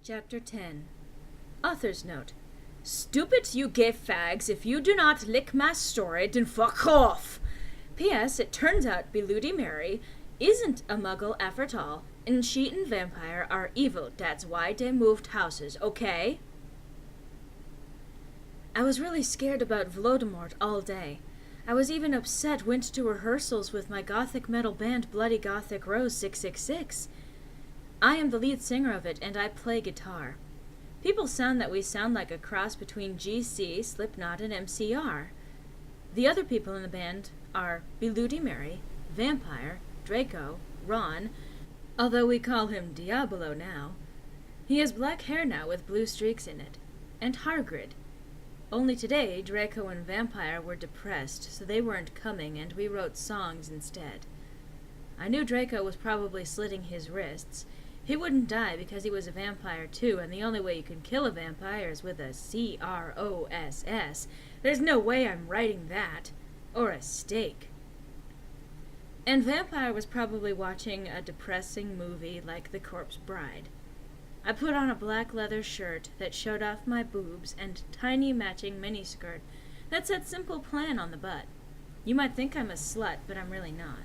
Chapter 10. Author's Note. Stupid you gay fags, if you do not lick my story, then fuck off! P.S. It turns out Bloody Mary isn't a muggle after all, and she and vampire are evil, that's why they moved houses, okay? I was really scared about Voldemort all day. I was even upset, went to rehearsals with my gothic metal band Bloody Gothic Rose 666. I am the lead singer of it, and I play guitar. People sound that we sound like a cross between GC, Slipknot, and MCR. The other people in the band are Bloody Mary, Vampire, Draco, Ron, although we call him Diablo now. He has black hair now with blue streaks in it, and Hagrid. Only today, Draco and Vampire were depressed, so they weren't coming, and we wrote songs instead. I knew Draco was probably slitting his wrists. He wouldn't die because he was a vampire too, and the only way you can kill a vampire is with a CROSS. There's no way I'm writing that. Or a steak. And Vampire was probably watching a depressing movie like The Corpse Bride. I put on a black leather shirt that showed off my boobs and tiny matching miniskirt that said Simple Plan on the butt. You might think I'm a slut, but I'm really not.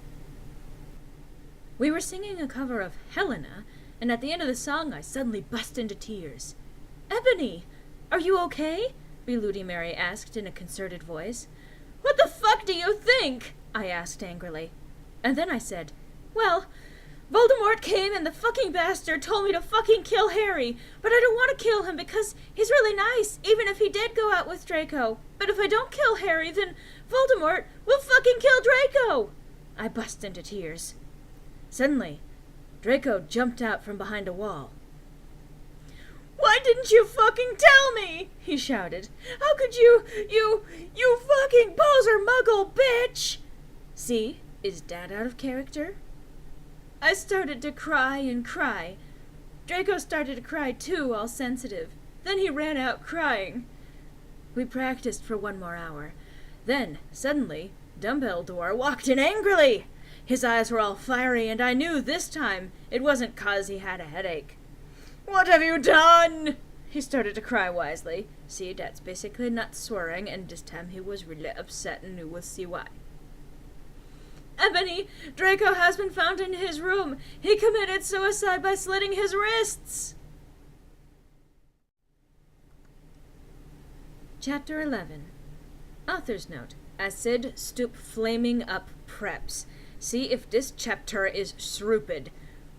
We were singing a cover of Helena, and at the end of the song I suddenly bust into tears. "Ebony, are you okay?" Bloody Mary asked in a concerted voice. "What the fuck do you think?" I asked angrily. And then I said, "Well, Voldemort came and the fucking bastard told me to fucking kill Harry, but I don't want to kill him because he's really nice, even if he did go out with Draco. But if I don't kill Harry, then Voldemort will fucking kill Draco!" I bust into tears. Suddenly, Draco jumped out from behind a wall. "Why didn't you fucking tell me?" he shouted. "How could you fucking poser muggle bitch!" See, is Dad out of character? I started to cry and cry. Draco started to cry too, all sensitive. Then he ran out crying. We practiced for 1 more hour. Then, suddenly, Dumbledore walked in angrily. His eyes were all fiery, and I knew this time it wasn't 'cause he had a headache. "What have you done?" He started to cry wisely. See, that's basically not swearing, and this time he was really upset and you will see why. "Ebony, Draco has been found in his room. He committed suicide by slitting his wrists." Chapter 11. Author's Note. Acid stoop flaming up preps. See if this chapter is stupid.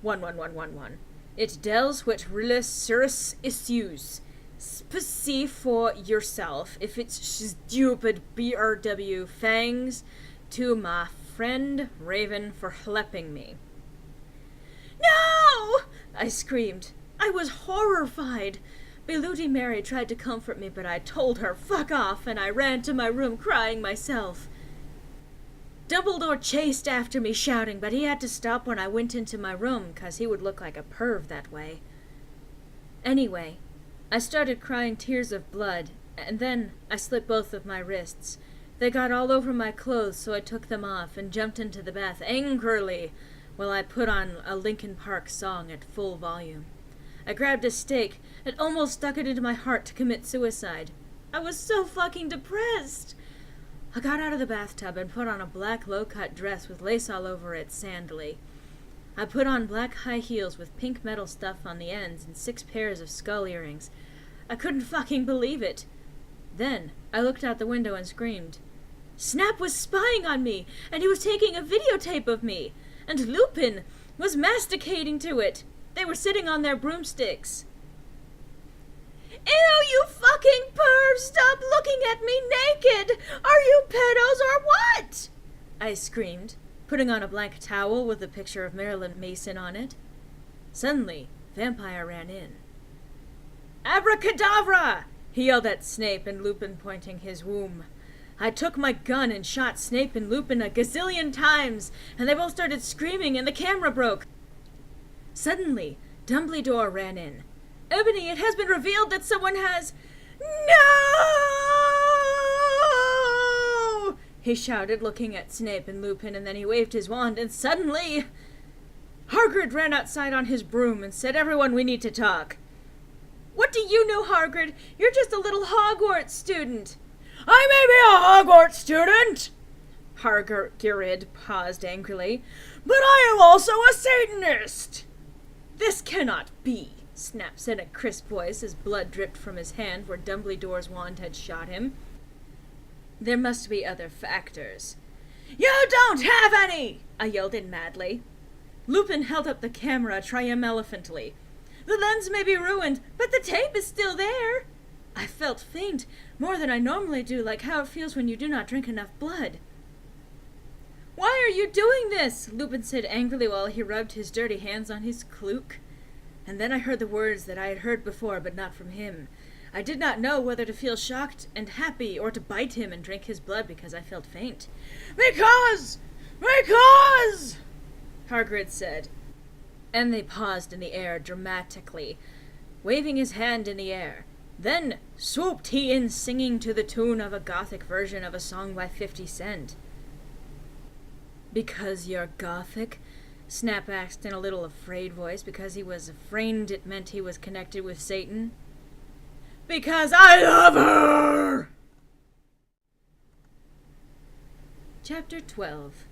11111. It deals with really serious issues. See for yourself if it's stupid BRW. Thanks to my friend Raven for helping me. "No!" I screamed. I was horrified. Bloody Mary tried to comfort me, but I told her fuck off, and I ran to my room crying myself. Dumbledore chased after me shouting, but he had to stop when I went into my room, 'cause he would look like a perv that way. Anyway, I started crying tears of blood, and then I slit both of my wrists. They got all over my clothes, so I took them off and jumped into the bath angrily while I put on a Linkin Park song at full volume. I grabbed a stake and almost stuck it into my heart to commit suicide. I was so fucking depressed. I got out of the bathtub and put on a black low-cut dress with lace all over it sandily. I put on black high heels with pink metal stuff on the ends and 6 pairs of skull earrings. I couldn't fucking believe it. Then I looked out the window and screamed. Snap was spying on me, and he was taking a videotape of me, and Lupin was masticating to it. They were sitting on their broomsticks. "Ew, you fucking pervs! Stop looking at me naked! Are you pedos or what?" I screamed, putting on a blank towel with a picture of Marilyn Mason on it. Suddenly, Vampire ran in. "Abracadabra!" he yelled at Snape and Lupin pointing his womb. I took my gun and shot Snape and Lupin a gazillion times, and they both started screaming and the camera broke. Suddenly, Dumbledore ran in. "Ebony, it has been revealed that someone has—" "No!" he shouted, looking at Snape and Lupin, and then he waved his wand, and suddenly Hagrid ran outside on his broom and said, "Everyone, we need to talk." What do you know, Hagrid? You're just a little Hogwarts student. I may be a Hogwarts student, Hagrid paused angrily, but I am also a Satanist. This cannot be, Snap said in a crisp voice as blood dripped from his hand where Dumbledore's wand had shot him. There must be other factors. You don't have any, I yelled in madly. Lupin held up the camera triumphantly. The lens may be ruined, but the tape is still there. I felt faint, more than I normally do, like how it feels when you do not drink enough blood. Why are you doing this? Lupin said angrily while he rubbed his dirty hands on his cloak. And then I heard the words that I had heard before, but not from him. I did not know whether to feel shocked and happy or to bite him and drink his blood because I felt faint. Because, Hagrid said. And they paused in the air dramatically, waving his hand in the air. Then swooped he in singing to the tune of a Gothic version of a song by 50 Cent. Because you're Gothic? Snap asked in a little afraid voice because he was afraid it meant he was connected with Satan. Because I love her! Chapter 12.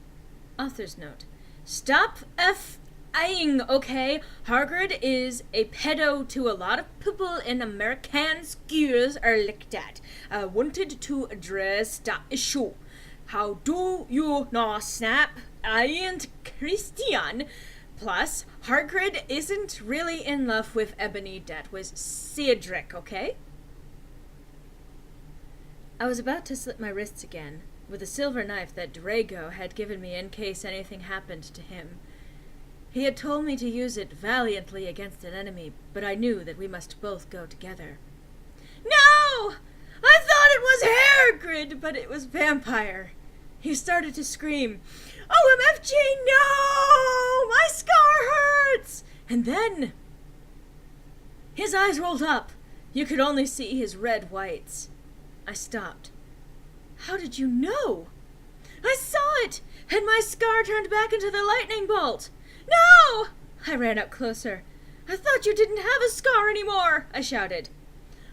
Author's note. Stop F-ing, okay? Hagrid is a pedo to a lot of people in American schools are like that. I wanted to address that issue. How do you know, Snap? I ain't Christian. Plus, Hagrid isn't really in love with Ebony. That was Cedric, okay? I was about to slit my wrists again, with a silver knife that Draco had given me in case anything happened to him. He had told me to use it valiantly against an enemy, but I knew that we must both go together. No! I thought it was Hagrid, but it was Vampire. He started to scream, OMFG, no! My scar hurts! And then his eyes rolled up. You could only see his red whites. I stopped. How did you know? I saw it, and my scar turned back into the lightning bolt. No! I ran up closer. I thought you didn't have a scar anymore, I shouted.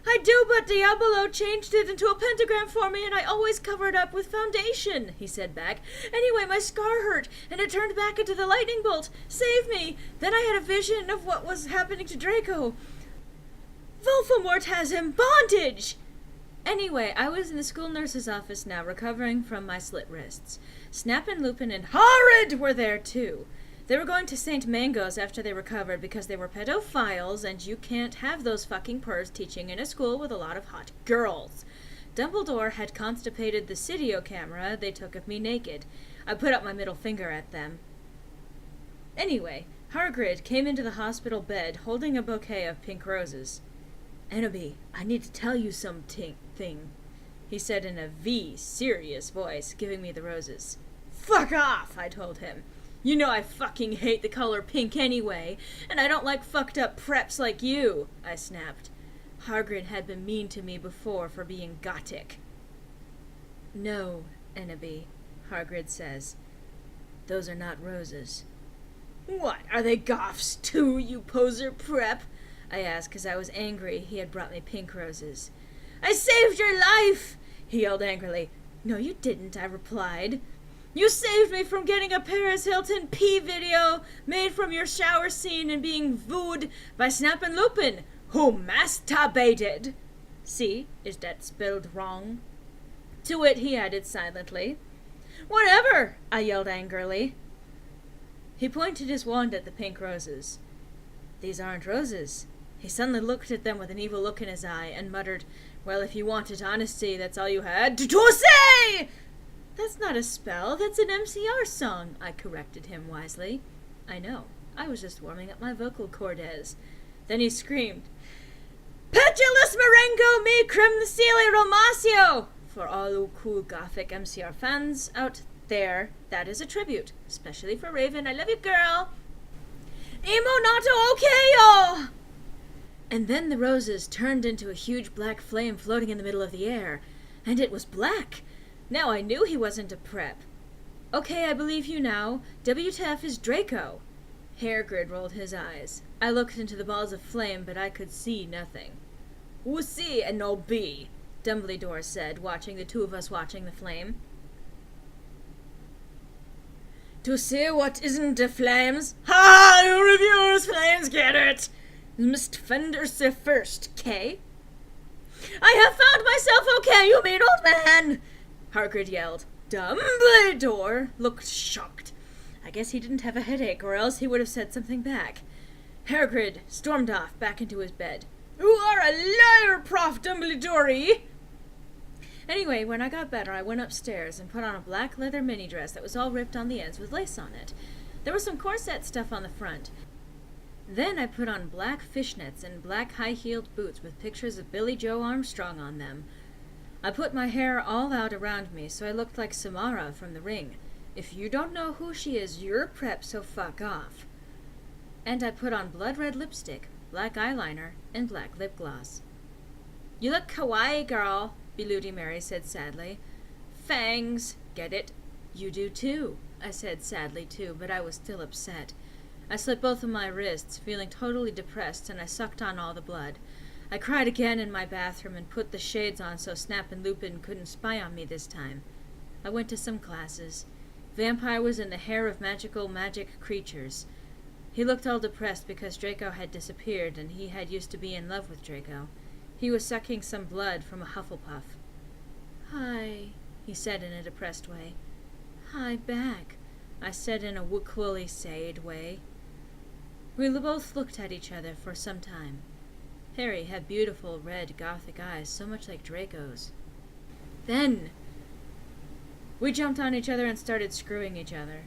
I do, but Diabolo changed it into a pentagram for me, and I always cover it up with foundation, he said back. Anyway, my scar hurt, and it turned back into the lightning bolt. Save me! Then I had a vision of what was happening to Draco. Voldemort has him bondage! Anyway, I was in the school nurse's office now, recovering from my slit wrists. Snap and Lupin and Hagrid were there, too. They were going to St. Mango's after they recovered because they were pedophiles, and you can't have those fucking pervs teaching in a school with a lot of hot girls. Dumbledore had constipated the Cydio camera they took of me naked. I put up my middle finger at them. Anyway, Hagrid came into the hospital bed holding a bouquet of pink roses. Enoby, I need to tell you something, he said in a serious voice, giving me the roses. Fuck off, I told him. You know I fucking hate the color pink anyway, and I don't like fucked up preps like you, I snapped. Hagrid had been mean to me before for being Gothic. No, Enoby, Hagrid says. Those are not roses. What, are they goths too, you poser prep? I asked, because I was angry he had brought me pink roses. I saved your life, he yelled angrily. No, you didn't, I replied. You saved me from getting a Paris Hilton pee video made from your shower scene and being wooed by Snap and Lupin, who masturbated. See, is that spelled wrong? To it he added silently. Whatever, I yelled angrily. He pointed his wand at the pink roses. These aren't roses. He suddenly looked at them with an evil look in his eye and muttered, Well, if you wanted honesty, that's all you had to say! That's not a spell, that's an MCR song, I corrected him wisely. I know, I was just warming up my vocal cordes. Then he screamed, Petulous Marengo me cremcili romasio! For all you cool Gothic MCR fans out there, that is a tribute, especially for Raven. I love you, girl! Emo nato okeo! And then the roses turned into a huge black flame floating in the middle of the air. And it was black! Now I knew he wasn't a prep. Okay, I believe you now. WTF is Draco. Hagrid rolled his eyes. I looked into the balls of flame, but I could see nothing. Who see and no be, Dumbledore said, watching the two of us watching the flame. To see what isn't the flames? Ha! You reviewers, flames, get it! Must fender say first, K? I have found myself, okay, you mean old man! Hagrid yelled. Dumbledore looked shocked. I guess he didn't have a headache, or else he would have said something back. Hagrid stormed off back into his bed. You are a liar, Prof. Dumbledore! Anyway, when I got better, I went upstairs and put on a black leather mini dress that was all ripped on the ends with lace on it. There was some corset stuff on the front. Then I put on black fishnets and black high-heeled boots with pictures of Billy Joe Armstrong on them. I put my hair all out around me so I looked like Samara from The Ring. If you don't know who she is, you're prep, so fuck off. And I put on blood-red lipstick, black eyeliner, and black lip gloss. You look kawaii, girl, Bloody Mary said sadly. Fangs, get it? You do too, I said sadly too, but I was still upset. I slit both of my wrists, feeling totally depressed, and I sucked on all the blood. I cried again in my bathroom and put the shades on so Snap and Lupin couldn't spy on me this time. I went to some classes. Vampire was in the hair of magic creatures. He looked all depressed because Draco had disappeared, and he had used to be in love with Draco. He was sucking some blood from a Hufflepuff. Hi, he said in a depressed way. Hi back, I said in a Wooquilly Sade way. We both looked at each other for some time. Harry had beautiful red gothic eyes, so much like Draco's. Then we jumped on each other and started screwing each other.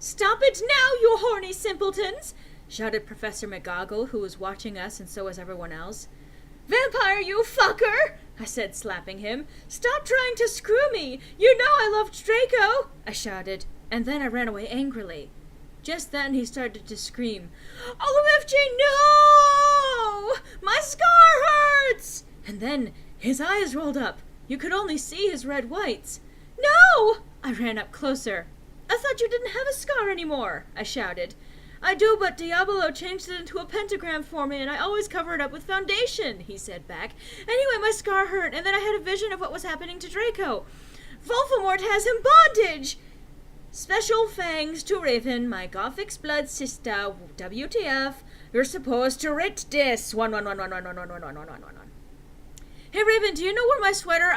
Stop it now, you horny simpletons! Shouted Professor McGoggle, who was watching us, and so was everyone else. Vampire, you fucker! I said, slapping him. Stop trying to screw me! You know I loved Draco! I shouted, and then I ran away angrily. Just then he started to scream, OMFG, no! My scar hurts! And then his eyes rolled up. You could only see his red whites. No! I ran up closer. I thought you didn't have a scar anymore, I shouted. I do, but Diabolo changed it into a pentagram for me, and I always cover it up with foundation, he said back. Anyway, my scar hurt, and then I had a vision of what was happening to Draco. Voldemort has him bondage! Special thanks to Raven, my Gothic's blood sister, WTF. You're supposed to rate this. 1. Hey, Raven, do you know where my sweater